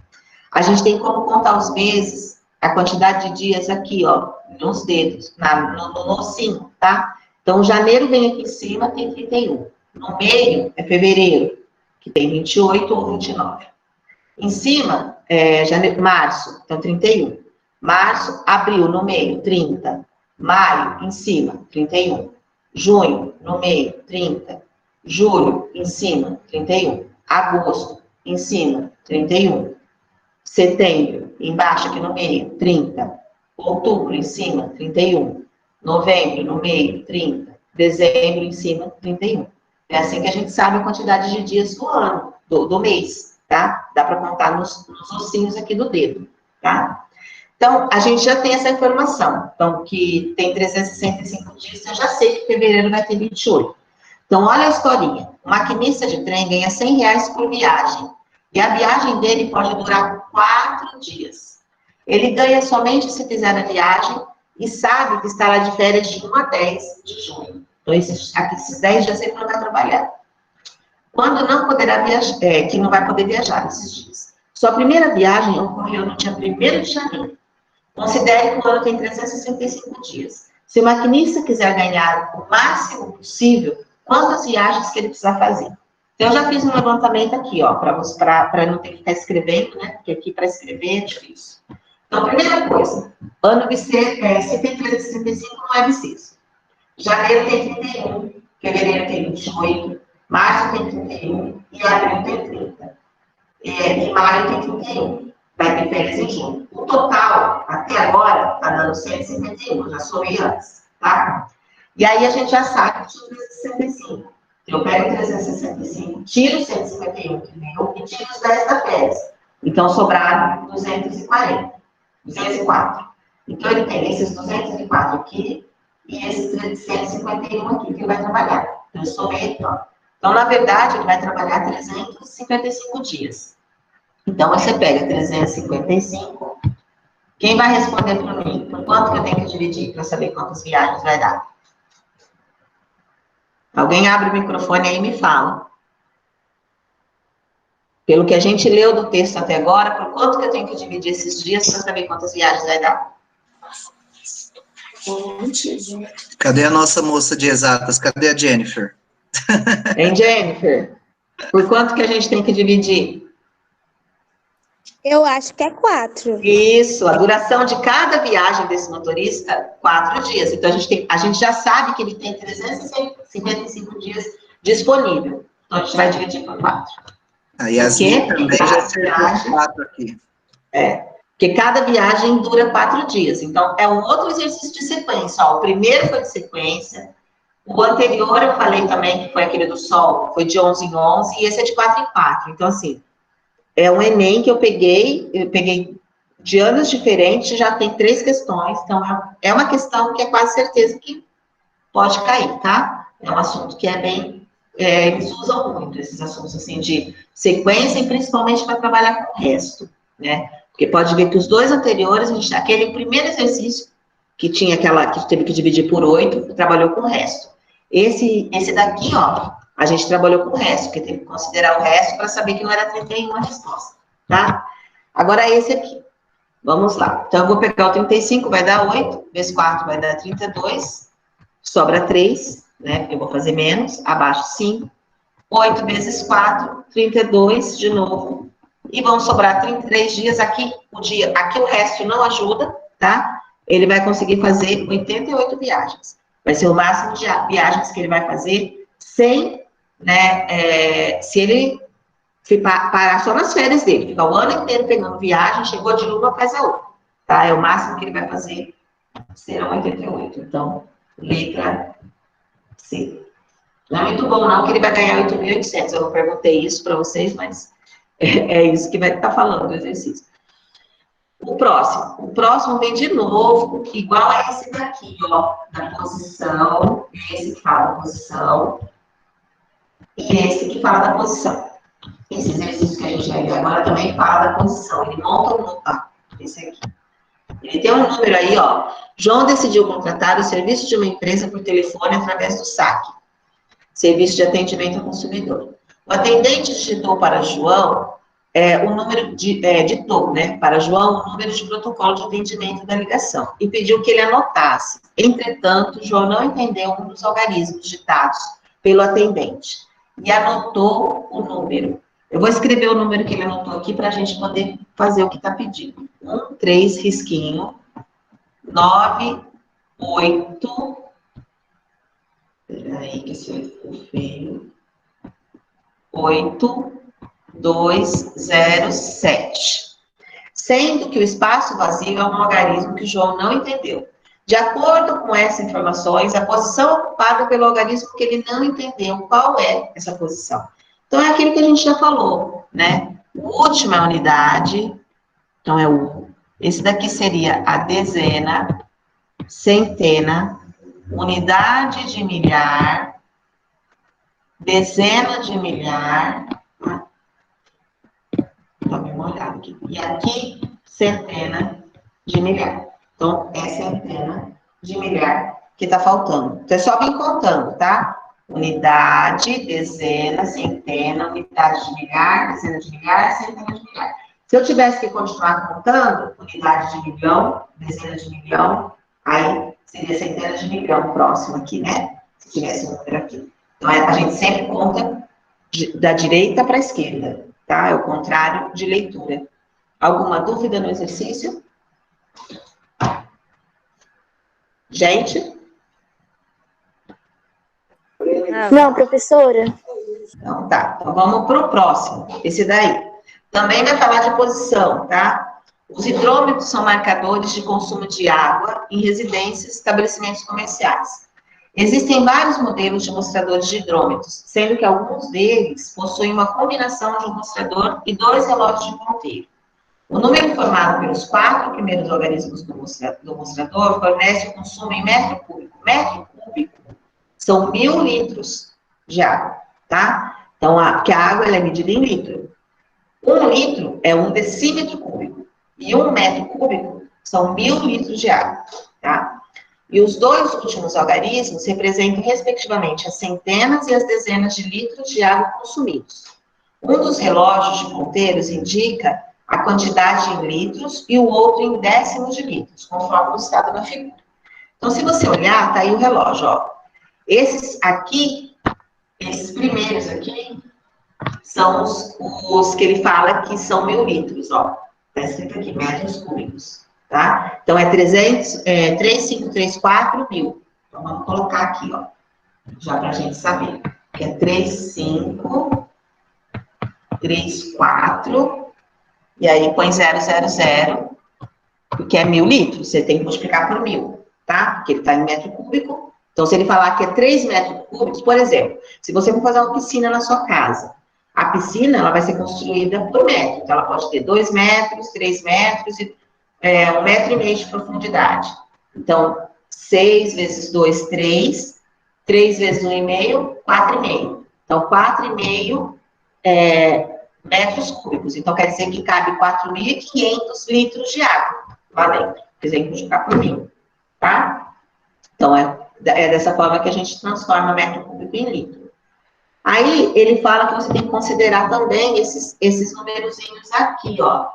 A gente tem como contar os meses, a quantidade de dias aqui, ó, nos dedos, no ossinho, tá? Então, janeiro vem aqui em cima, tem 31. No meio é fevereiro, que tem 28 ou 29. Em cima, março, então 31. Março, abril, no meio, 30. Maio, em cima, 31. Junho, no meio, 30. Julho, em cima, 31. Agosto, em cima, 31. Setembro, embaixo aqui no meio, 30. Outubro, em cima, 31. Novembro, no meio, 30. Dezembro, em cima, 31. É assim que a gente sabe a quantidade de dias do ano, do mês, tá? Dá para contar nos ossinhos aqui do dedo, tá? Então, a gente já tem essa informação. Então, que tem 365 dias, eu já sei que fevereiro vai ter 28. Então, olha a historinha. O maquinista de trem ganha R$100 por viagem. E a viagem dele pode durar 4 dias. Ele ganha somente se fizer a viagem e sabe que estará de férias de 1 a 10 de junho. Então, esses 10 dias ele não vai trabalhar. Quando não poderá viajar, que não vai poder viajar nesses dias. Sua primeira viagem ocorreu no dia 1º de janeiro. Considere que o ano tem 365 dias. Se o maquinista quiser ganhar o máximo possível, quantas viagens que ele precisa fazer? Então, eu já fiz um levantamento aqui, ó, para não ter que ficar escrevendo, né? Porque aqui para escrever é difícil. Então, primeira coisa, ano bissexto, se tem 365, não é bissexto. Janeiro tem 31, fevereiro tem 28, março tem 31 e abril tem 30. E maio tem 31. Vai ter férias em junho. O total, até agora, está dando 151, eu já somei antes, tá? E aí a gente já sabe que tinha 365. Eu pego 365, tiro 151 que deu e tiro os 10 da férias. Então, sobraram 204. Então, ele tem esses 204 aqui e esses 351 aqui que ele vai trabalhar. Então, eu somei aqui, ó. Então, na verdade, ele vai trabalhar 355 dias. Então, você pega 355. Quem vai responder para mim? Por quanto que eu tenho que dividir para saber quantas viagens vai dar? Alguém abre o microfone aí e me fala. Pelo que a gente leu do texto até agora, por quanto que eu tenho que dividir esses dias para saber quantas viagens vai dar? Cadê a nossa moça de exatas? Cadê a Jennifer? Hein, Jennifer? Por quanto que a gente tem que dividir? Eu acho que é 4. Isso, a duração de cada viagem desse motorista, 4 dias. Então, a gente já sabe que ele tem 355 dias disponível. Então, a gente vai dividir por 4. A Yasmin também já acertou 4 aqui. Porque cada viagem dura 4 dias. Então, é um outro exercício de sequência. Ó, o primeiro foi de sequência. O anterior, eu falei também, que foi aquele do Sol, foi de 11 em 11, e esse é de 4 em 4. Então, assim, é um Enem que eu peguei de anos diferentes, já tem 3 questões, então é uma questão que é quase certeza que pode cair, tá? É um assunto que é bem, eles usam muito esses assuntos, assim, de sequência, e principalmente para trabalhar com o resto, né? Porque pode ver que os 2 anteriores, aquele primeiro exercício, que teve que dividir por 8, trabalhou com o resto. Esse daqui, ó, a gente trabalhou com o resto, porque teve que considerar o resto para saber que não era 31 a resposta, tá? Agora, esse aqui. Vamos lá. Então, eu vou pegar o 35, vai dar 8, vezes 4 vai dar 32, sobra 3, né, porque eu vou fazer menos, abaixo 5, 8 vezes 4, 32 de novo, e vão sobrar 33 dias aqui, aqui o resto não ajuda, tá? Ele vai conseguir fazer 88 viagens. Vai ser o máximo de viagens que ele vai fazer sem, né, se ele parar só nas férias dele, ficar o ano inteiro pegando viagem, chegou de uma, faz a outra, tá? É o máximo que ele vai fazer serão 88. Então, letra C. Não é muito bom, não, que ele vai ganhar 8.800. Eu não perguntei isso para vocês, mas é isso que vai estar falando do exercício. O próximo vem de novo, igual a esse daqui, ó, da posição, esse que fala da posição, e esse que fala da posição. Esse exercício que a gente vai ver agora também fala da posição. Ele monta esse aqui. Ele tem um número aí, ó. João decidiu contratar o serviço de uma empresa por telefone através do saque. Serviço de atendimento ao consumidor. O atendente digitou para João o número ditou, né, para João o número de protocolo de atendimento da ligação e pediu que ele anotasse. Entretanto, João não entendeu um dos algarismos ditados pelo atendente e anotou o número. Eu vou escrever o número que ele anotou aqui para a gente poder fazer o que está pedindo. 3, risquinho, 9, 8, peraí que esse ficou feio, 8, 2, 0, 7. Sendo que o espaço vazio é um algarismo que João não entendeu. De acordo com essas informações, a posição ocupada pelo algarismo que ele não entendeu, qual é essa posição? Então, é aquilo que a gente já falou, né? Última unidade, então é o... Esse daqui seria a dezena, centena, unidade de milhar, dezena de milhar, dá uma olhada aqui. E aqui, centena de milhar. Então, é centena de milhar que está faltando. Então, é só vir contando, tá? Unidade, dezena, centena, unidade de milhar, dezena de milhar, centena de milhar. Se eu tivesse que continuar contando, unidade de milhão, dezena de milhão, aí seria centena de milhão próximo aqui, né? Se tivesse um número aqui. Então, a gente sempre conta da direita para a esquerda, tá? É o contrário de leitura. Alguma dúvida no exercício? Gente? Não, professora. Então, tá. Então, vamos para o próximo. Esse daí. Também vai falar de posição, tá? Os hidrômetros são marcadores de consumo de água em residências e estabelecimentos comerciais. Existem vários modelos de mostradores de hidrômetros, sendo que alguns deles possuem uma combinação de um mostrador e 2 relógios de ponteiro. O número formado pelos 4 primeiros algarismos do mostrador fornece o consumo em metro cúbico. Metro cúbico são 1.000 litros de água, tá? Então, porque a água ela é medida em litro. 1 litro é 1 decímetro cúbico. E 1 metro cúbico são 1.000 litros de água, tá? E os 2 últimos algarismos representam, respectivamente, as centenas e as dezenas de litros de água consumidos. Um dos relógios de ponteiros indica a quantidade em litros e o outro em décimos de litros, conforme mostrado na figura. Então, se você olhar, tá aí o relógio, ó. Esses aqui, esses primeiros aqui, são os que ele fala que são 1.000 litros, ó. Tá escrito aqui, metros cúbicos, tá? Então, é 3.534 mil. Então, vamos colocar aqui, ó, já pra gente saber. Que é 3.534, e aí põe 000, porque é 1.000 litros, você tem que multiplicar por 1.000, tá? Porque ele tá em metro cúbico. Então, se ele falar que é 3 metros cúbicos, por exemplo, se você for fazer uma piscina na sua casa, a piscina, ela vai ser construída por metro. Então, ela pode ter 2 metros, 3 metros e 1,5 metro de profundidade. Então, 6 vezes 2, 3. 3 vezes 1,5, 4,5. Então, 4,5 metros cúbicos. Então, quer dizer que cabe 4.500 litros de água lá dentro. Quer dizer, multiplicar por 1.000, tá? Então, é dessa forma que a gente transforma metro cúbico em litro. Aí, ele fala que você tem que considerar também esses numerozinhos aqui, ó.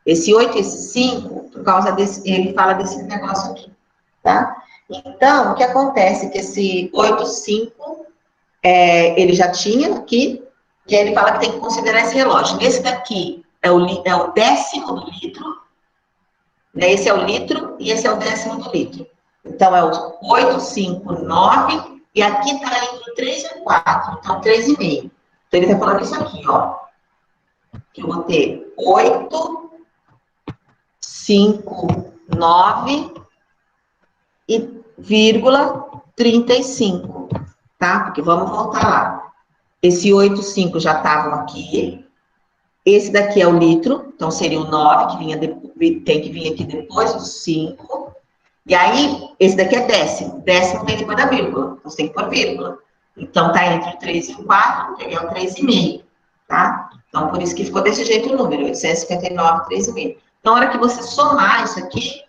Esse 8 e esse 5, por causa desse, ele fala desse negócio aqui, tá? Então, o que acontece é que esse 8, 5, ele já tinha aqui, e aí ele fala que tem que considerar esse relógio. Esse daqui é o décimo do litro, né? Esse é o litro e esse é o décimo do litro. Então, é o 8, 5, 9, e aqui está entre o 3 e o 4, então 3,5. Então, ele está falando isso aqui, ó. Que eu vou ter 8, 5, 9, e vírgula 35, tá? Porque vamos voltar lá. Esse 8,5 já estavam aqui. Esse daqui é o litro, então seria o 9, que tem que vir aqui depois do 5. E aí, esse daqui é décimo. Décimo tem que pôr da vírgula, então você tem que pôr vírgula. Então, tá entre o 3 e o 4, peguei o 3,5, tá? Então, por isso que ficou desse jeito o número, 859, 3,5. Então, na hora que você somar isso aqui,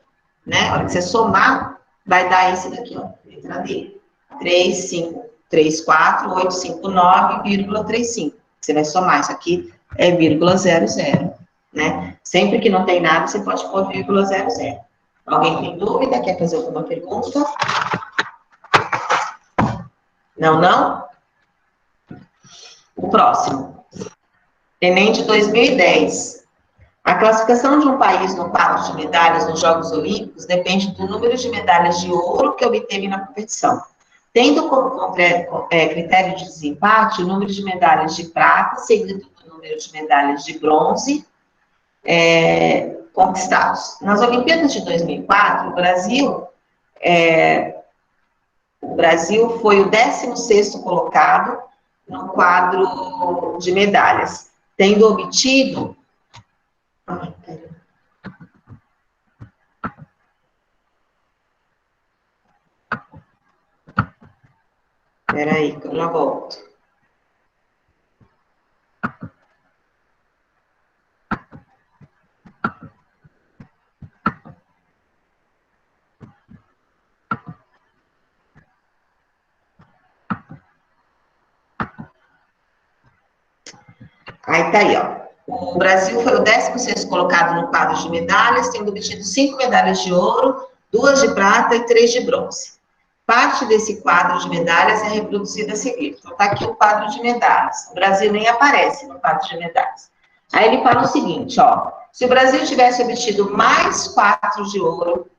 né? Na hora que você somar, vai dar esse daqui, ó, letra D. 3,5,3,4,8,5,9,35. Você vai somar isso aqui, é vírgula 00, né? Sempre que não tem nada, você pode pôr vírgula 00. Alguém tem dúvida? Quer fazer alguma pergunta? Não, não? O próximo. Enem de 2010. A classificação de um país no quadro de medalhas nos Jogos Olímpicos depende do número de medalhas de ouro que obteve na competição. Tendo como critério de desempate o número de medalhas de prata, seguido do número de medalhas de bronze conquistados. Nas Olimpíadas de 2004, o Brasil foi o 16º colocado no quadro de medalhas, tendo obtido... Peraí, que eu já volto. Aí tá aí, ó. O Brasil foi o 16º colocado no quadro de medalhas, tendo obtido 5 medalhas de ouro, 2 de prata e 3 de bronze. Parte desse quadro de medalhas é reproduzida a seguir. Então, tá aqui o quadro de medalhas. O Brasil nem aparece no quadro de medalhas. Aí ele fala o seguinte, ó. Se o Brasil tivesse obtido mais 4 de ouro,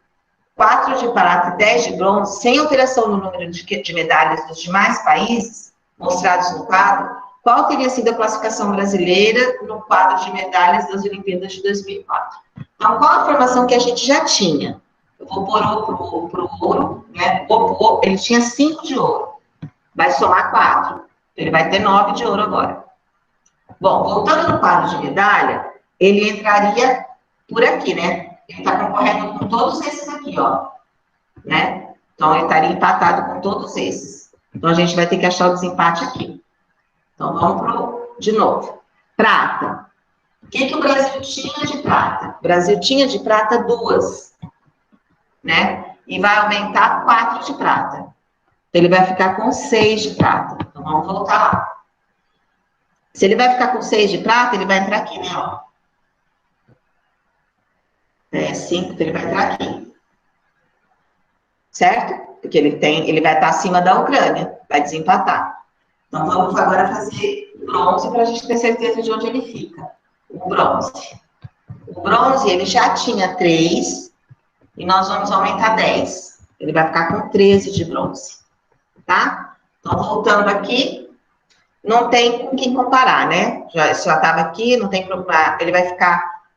4 de prata e 10 de bronze, sem alteração no número de medalhas dos demais países mostrados no quadro, qual teria sido a classificação brasileira no quadro de medalhas das Olimpíadas de 2004? Então, qual a informação que a gente já tinha? Eu vou pôr pro ouro, né? Ele tinha 5 de ouro, vai somar 4. Ele vai ter 9 de ouro agora. Bom, voltando no quadro de medalha, ele entraria por aqui, né? Ele está concorrendo com todos esses aqui, ó. Né? Então, ele estaria empatado com todos esses. Então, a gente vai ter que achar o desempate aqui. Então, vamos de novo. Prata. O que o Brasil tinha de prata? O Brasil tinha de prata 2, né? E vai aumentar 4 de prata. Então, ele vai ficar com 6 de prata. Então, vamos voltar lá. Se ele vai ficar com 6 de prata, ele vai entrar aqui, né? Ó. 5, então ele vai entrar aqui. Certo? Porque ele vai estar acima da Ucrânia, vai desempatar. Então, vamos agora fazer bronze para a gente ter certeza de onde ele fica. O bronze. O bronze, ele já tinha 3, e nós vamos aumentar 10. Ele vai ficar com 13 de bronze. Tá? Então, voltando aqui, não tem com quem comparar, né? Já estava aqui, não tem problema.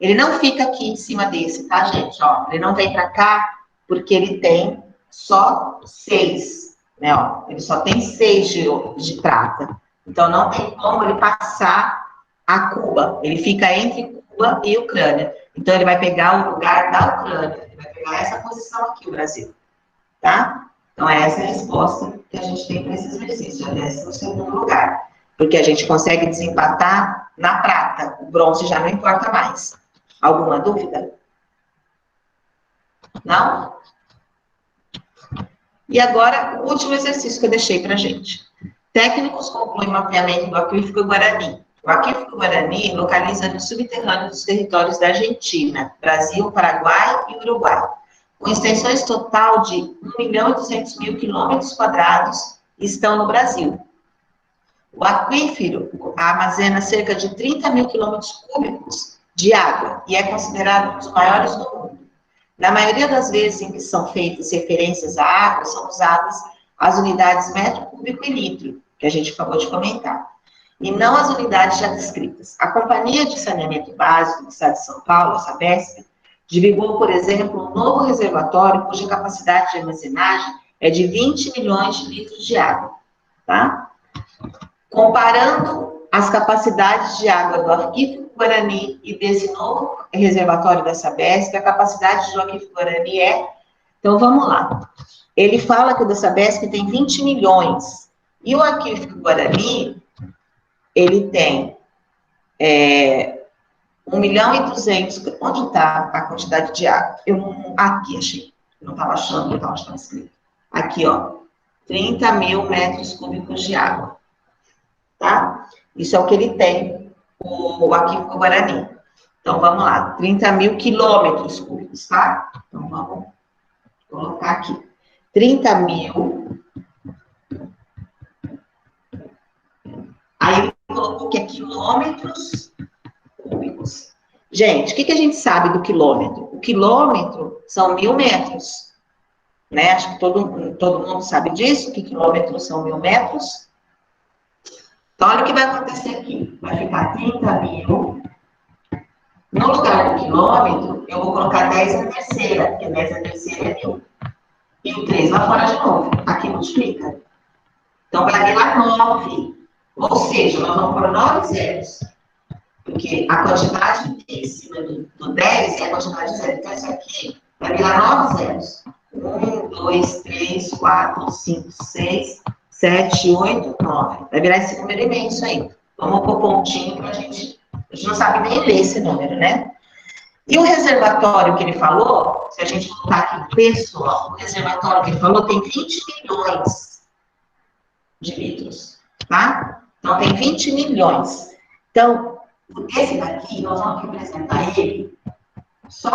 Ele não fica aqui em cima desse, tá, gente? Ó, ele não vem para cá, porque ele tem só 6, né? Ó, ele só tem 6 de prata. Então, não tem como ele passar a Cuba. Ele fica entre Cuba e Ucrânia. Então, ele vai pegar o lugar da Ucrânia. Ele vai pegar essa posição aqui, o Brasil. Tá? Então, essa é a resposta que a gente tem para esse exercício. Já desce no segundo lugar. Porque a gente consegue desempatar na prata. O bronze já não importa mais. Alguma dúvida? Não? E agora, o último exercício que eu deixei para a gente. Técnicos concluem o mapeamento do aquífero Guarani. O aquífero Guarani localiza no subterrâneo dos territórios da Argentina, Brasil, Paraguai e Uruguai, com extensões total de 1.200.000 quilômetros quadrados, estão no Brasil. O aquífero armazena cerca de 30.000 quilômetros cúbicos de água e é considerado um dos maiores do mundo. Na maioria das vezes em que são feitas referências à água, são usadas as unidades metro cúbico e litro, que a gente acabou de comentar, e não as unidades já descritas. A Companhia de Saneamento Básico do Estado de São Paulo, a Sabesp, de vigor, por exemplo, um novo reservatório cuja capacidade de armazenagem é de 20 milhões de litros de água, tá? Comparando as capacidades de água do Aquífero Guarani e desse novo reservatório da Sabesp, a capacidade do Aquífero Guarani é... Então, vamos lá. Ele fala que o da Sabesp tem 20 milhões, e o Aquífero Guarani, ele tem 1 milhão e 200... Onde está a quantidade de água? Aqui, achei. Não estava achando, não estava escrito. Aqui, ó. 30 mil metros cúbicos de água. Tá? Isso é o que ele tem, o Aquífero Guarani. Então, vamos lá, 30 mil quilômetros cúbicos, tá? Então, vamos colocar aqui. 30 mil. Aí, ele colocou que é quilômetros cúbicos. Gente, o que a gente sabe do quilômetro? O quilômetro são 1.000 metros. Né? Acho que todo mundo sabe disso, que quilômetros são 1.000 metros. Então, olha o que vai acontecer aqui. Vai ficar 30 mil. No lugar do quilômetro, eu vou colocar 10 na terceira, porque 10 na terceira é 1.000. E o 3 lá fora de novo. Aqui multiplica. Então, vai virar 9. Ou seja, nós vamos para 9 zeros. Porque a quantidade em cima do 10 é a quantidade de zero. Então, isso aqui vai virar 9 zeros. 1, 2, 3, 4, 5, 6... 7, 8, 9. Vai virar esse número imenso aí. Vamos pôr pontinho para a gente não sabe nem ler esse número, né? E o reservatório que ele falou, se a gente colocar aqui no texto, ó, o reservatório que ele falou tem 20 milhões de litros, tá? Então, tem 20 milhões. Então, esse daqui, nós vamos representar ele só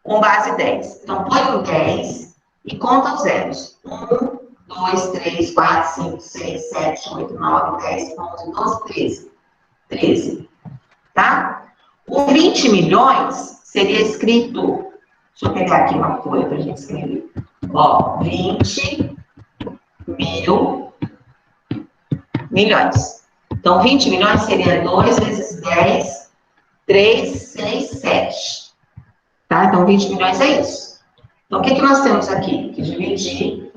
com base 10. Então, põe o 10 e conta os zeros. 1, 2, 3, 4, 5, 6, 7, 8, 9, 10, 11, 12, 13. 13. Tá? O 20 milhões seria escrito... Deixa eu pegar aqui uma folha para a gente escrever. Ó, 20 mil milhões. Então, 20 milhões seria 2 vezes 10, 3, 6, 7. Tá? Então, 20 milhões é isso. Então, o que nós temos aqui? Que dividir...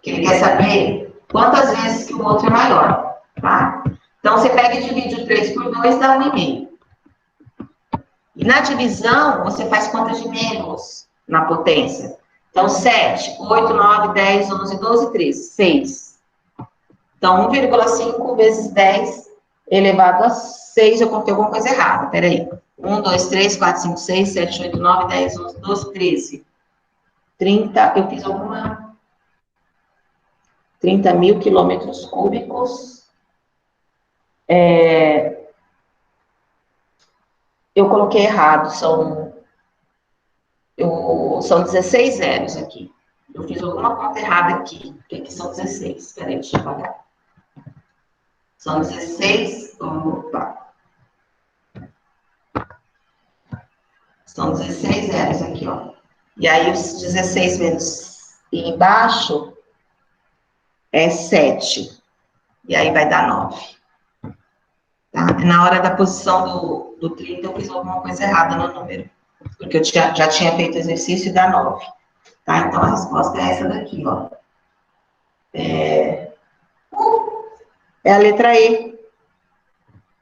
que ele quer saber quantas vezes que o outro é maior, tá? Então, você pega e divide o 3 por 2, dá 1,5. E na divisão, você faz conta de menos na potência. Então, 7, 8, 9, 10, 11, 12, 13, 6. Então, 1,5 vezes 10 elevado a 6, eu contei alguma coisa errada, peraí. 1, 2, 3, 4, 5, 6, 7, 8, 9, 10, 11, 12, 13. 30, eu fiz alguma... 30 mil quilômetros cúbicos. Eu coloquei errado, são 16 zeros aqui. Eu fiz alguma conta errada aqui, porque aqui são 16. Espera aí, deixa eu apagar. São 16, opa. São 16 zeros aqui, ó. E aí, os 16 menos embaixo é 7. E aí vai dar 9. Tá? Na hora da posição do 30, eu fiz alguma coisa errada no número. Porque eu já tinha feito o exercício e dá 9. Tá? Então, a resposta é essa daqui, ó. É a letra E.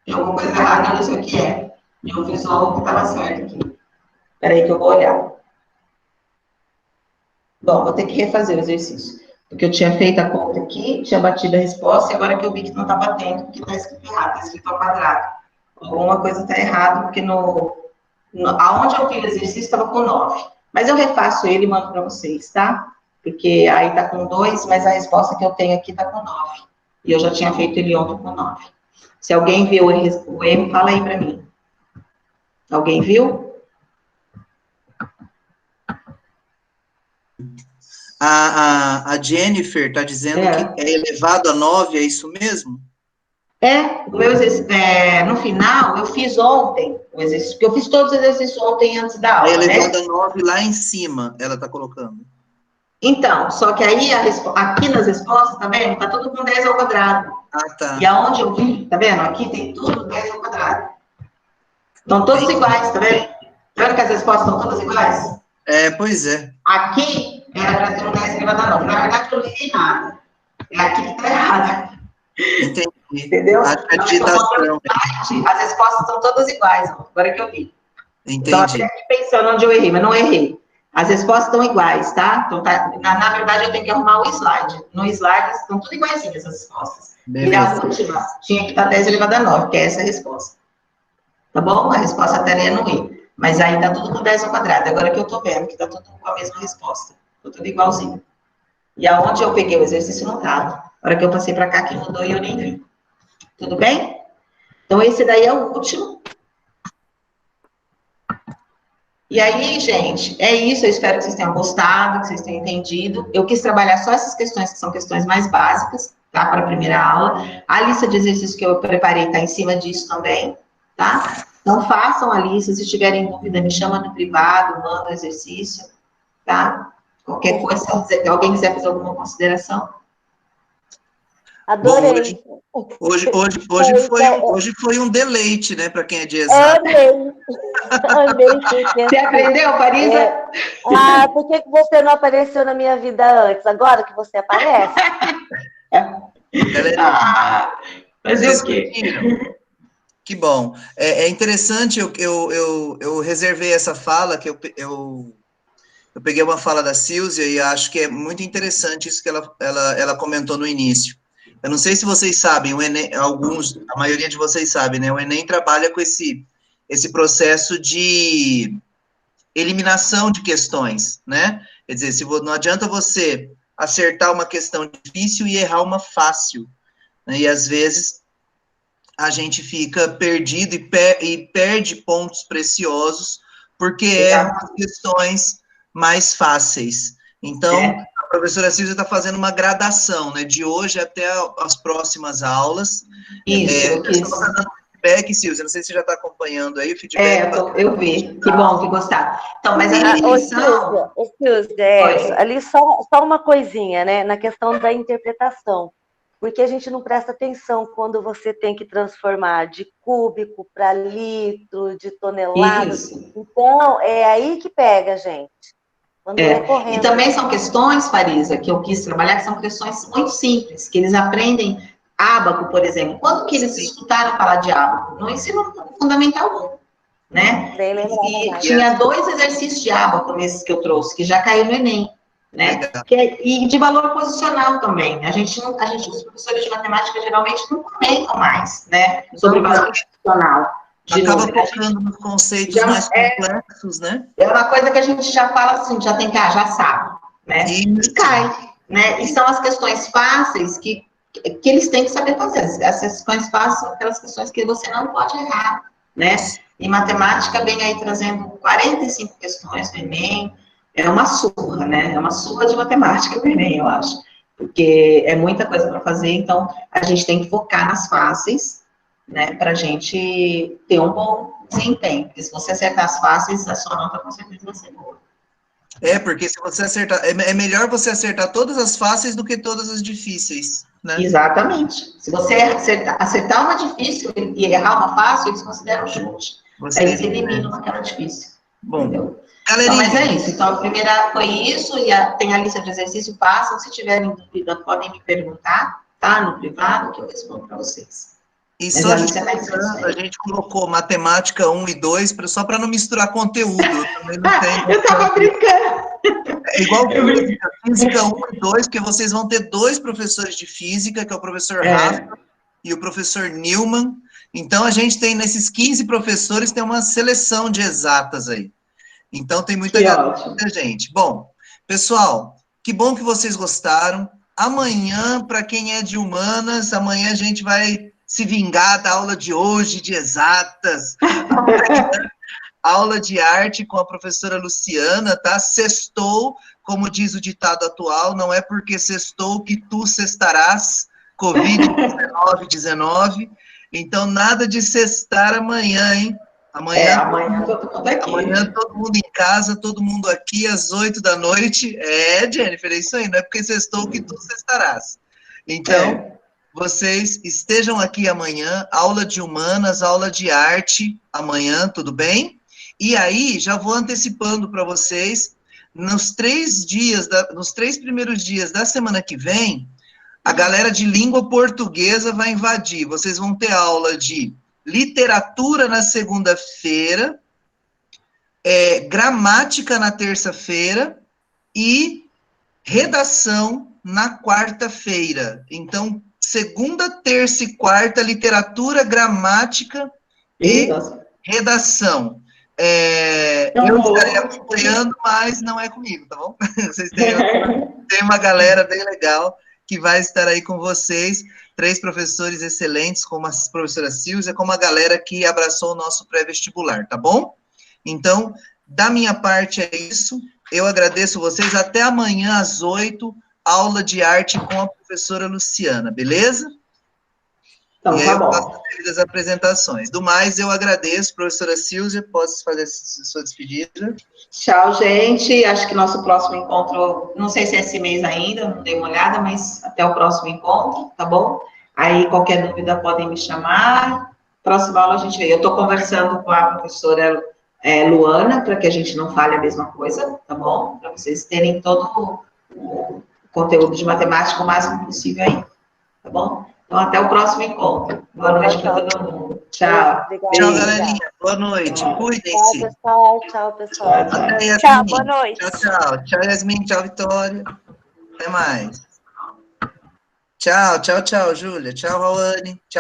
Tem alguma coisa errada, eu não sei o que é. E eu fiz só o que estava certo aqui. Espera aí que eu vou olhar. Bom, vou ter que refazer o exercício. Porque eu tinha feito a conta aqui, tinha batido a resposta, e agora que eu vi que não está batendo, porque está escrito errado, está escrito ao quadrado. Alguma coisa está errada, porque aonde eu fiz o exercício estava com 9. Mas eu refaço ele e mando para vocês, tá? Porque aí está com 2, mas a resposta que eu tenho aqui está com 9. E eu já tinha feito ele ontem com 9. Se alguém viu o erro, fala aí para mim. Alguém viu? A Jennifer está dizendo que é elevado a 9, é isso mesmo? No final, eu fiz ontem o exercício, porque eu fiz todos os exercícios ontem antes da aula, é elevado a 9 lá em cima, ela está colocando. Então, só que aí, aqui nas respostas, tá vendo? Tá tudo com 10 ao quadrado. Ah, tá. E aonde eu vi, tá vendo? Aqui tem tudo 10 ao quadrado. Estão todos iguais, tá vendo? vendo que as respostas estão todas iguais? Pois é. Aqui era para ter um 10 elevado a 9. Na verdade, eu não li nada. É aqui que está errado. Entendi. Entendeu? A digitação. As respostas estão todas iguais, ó, agora que eu vi. Então, Entendi. até aqui pensando onde eu errei, mas não errei. As respostas estão iguais, tá? Então, na verdade, eu tenho que arrumar o slide. No slide, estão tudo iguaizinhas as respostas. Beleza. E a última tinha que estar 10 elevado a 9, que é essa a resposta. Tá bom? A resposta estaria no I. Mas aí tá tudo com 10 ao quadrado. Agora que eu tô vendo que tá tudo com a mesma resposta. Tá tudo igualzinho. E aonde eu peguei o exercício não tava. A hora que eu passei para cá, que mudou e eu nem vi. Tudo bem? Então, esse daí é o último. E aí, gente, é isso. Eu espero que vocês tenham gostado, que vocês tenham entendido. Eu quis trabalhar só essas questões, que são questões mais básicas, tá? Para a primeira aula. A lista de exercícios que eu preparei está em cima disso também, tá? Então, façam a lista. Se tiverem dúvida, me chama no privado, manda o exercício, tá? Qualquer coisa, se alguém quiser fazer alguma consideração. Adorei. Bom, hoje foi um deleite, né, para quem é de exato. Amei. Você aprendeu, Parisa? Por que você não apareceu na minha vida antes? Agora que você aparece? Galera, Fazer o quê? Que bom. É interessante, eu reservei essa fala, que eu peguei uma fala da Silvia e acho que é muito interessante isso que ela comentou no início. Eu não sei se vocês sabem, o Enem, a maioria de vocês sabem, né? O Enem trabalha com esse processo de eliminação de questões, né? Quer dizer, não adianta você acertar uma questão difícil e errar uma fácil, né? E às vezes a gente fica perdido e perde pontos preciosos porque erra as questões mais fáceis. Então, a professora Silvia está fazendo uma gradação, né, de hoje até as próximas aulas. Isso, isso. Está dando feedback, Silvia, não sei se você já está acompanhando aí o feedback. Eu vi, que bom, que gostaram. Então, mas a definição... Silvia, ali só uma coisinha, né, na questão da interpretação, porque a gente não presta atenção quando você tem que transformar de cúbico para litro, de tonelada. Isso. Então, é aí que pega, gente. E também são questões, Farisa, que eu quis trabalhar, que são questões muito simples, que eles aprendem ábaco, por exemplo. Quando que eles escutaram falar de ábaco? No ensino fundamental 1, né? E tinha 2 exercícios de ábaco nesses que eu trouxe, que já caiu no Enem, né? E de valor posicional também. Os professores de matemática geralmente não comentam mais, né? Sobre valor posicional. Acaba focando nos conceitos mais complexos, né? É uma coisa que a gente já fala assim, já sabe, né? E cai, né? E são as questões fáceis que eles têm que saber fazer. As questões fáceis são aquelas questões que você não pode errar, né? E matemática vem aí trazendo 45 questões no Enem. É uma surra, né? É uma surra de matemática no Enem, eu acho. Porque é muita coisa para fazer, então a gente tem que focar nas fáceis, né, para a gente ter um bom desempenho. Porque se você acertar as fáceis, a sua nota com certeza vai ser boa. Porque se você acertar, é melhor você acertar todas as fáceis do que todas as difíceis, né? Exatamente. Se você acertar uma difícil e errar uma fácil, eles consideram chute. Aí eles eliminam aquela difícil. Bom, entendeu? Então, mas é isso. Então, a primeira foi isso, e tem a lista de exercício, façam. Se tiverem dúvida, podem me perguntar, tá? No privado, que eu respondo para vocês. E só a gente colocou matemática 1 e 2 só para não misturar conteúdo. Eu estava brincando. É igual física 1 e 2, porque vocês vão ter 2 professores de física, que é o professor Rafa e o professor Newman. Então, a gente tem, nesses 15 professores, tem uma seleção de exatas aí. Então, tem muita gente. Bom, pessoal, que bom que vocês gostaram. Amanhã, para quem é de humanas, amanhã a gente vai se vingar da aula de hoje, de exatas. Aula de arte com a professora Luciana, tá? Sextou, como diz o ditado atual, não é porque sextou que tu sextarás, Covid-19. Então, nada de sextar amanhã, hein? Amanhã todo mundo em casa, todo mundo aqui, às 8 da noite. Jennifer, é isso aí, não é porque sextou que tu sextarás. Então, vocês estejam aqui amanhã, aula de humanas, aula de arte, amanhã, tudo bem? E aí, já vou antecipando para vocês, nos 3 primeiros dias da semana que vem, a galera de língua portuguesa vai invadir. Vocês vão ter aula de literatura na segunda-feira, gramática na terça-feira e redação na quarta-feira. Então, segunda, terça e quarta, literatura, gramática e redação. Eu estarei acompanhando, mas não é comigo, tá bom? Vocês tem uma galera bem legal que vai estar aí com vocês, 3 professores excelentes, como a professora Silvia, como a galera que abraçou o nosso pré-vestibular, tá bom? Então, da minha parte é isso, eu agradeço vocês, até amanhã às 8, aula de arte com a professora Luciana, beleza? Então, e aí tá eu bom. faço as apresentações. Do mais, eu agradeço, professora Silvia, posso fazer a sua despedida? Tchau, gente. Acho que nosso próximo encontro, não sei se é esse mês ainda, não dei uma olhada, mas até o próximo encontro, tá bom? Aí, qualquer dúvida, podem me chamar. Próxima aula a gente vê. Eu estou conversando com a professora Luana, para que a gente não fale a mesma coisa, tá bom? Para vocês terem todo o conteúdo de matemática o máximo possível aí, tá bom? Então, até o próximo encontro. Boa noite para todo mundo. Tchau. Obrigada. Tchau, galerinha. Boa noite. Cuidem-se. Tchau, pessoal. Tchau, pessoal. Até, Yasmin. Tchau, boa noite. Tchau, tchau. Tchau, Yasmin. Tchau, Vitória. Até mais. Tchau, tchau, tchau, Júlia. Tchau, Rawane. Tchau.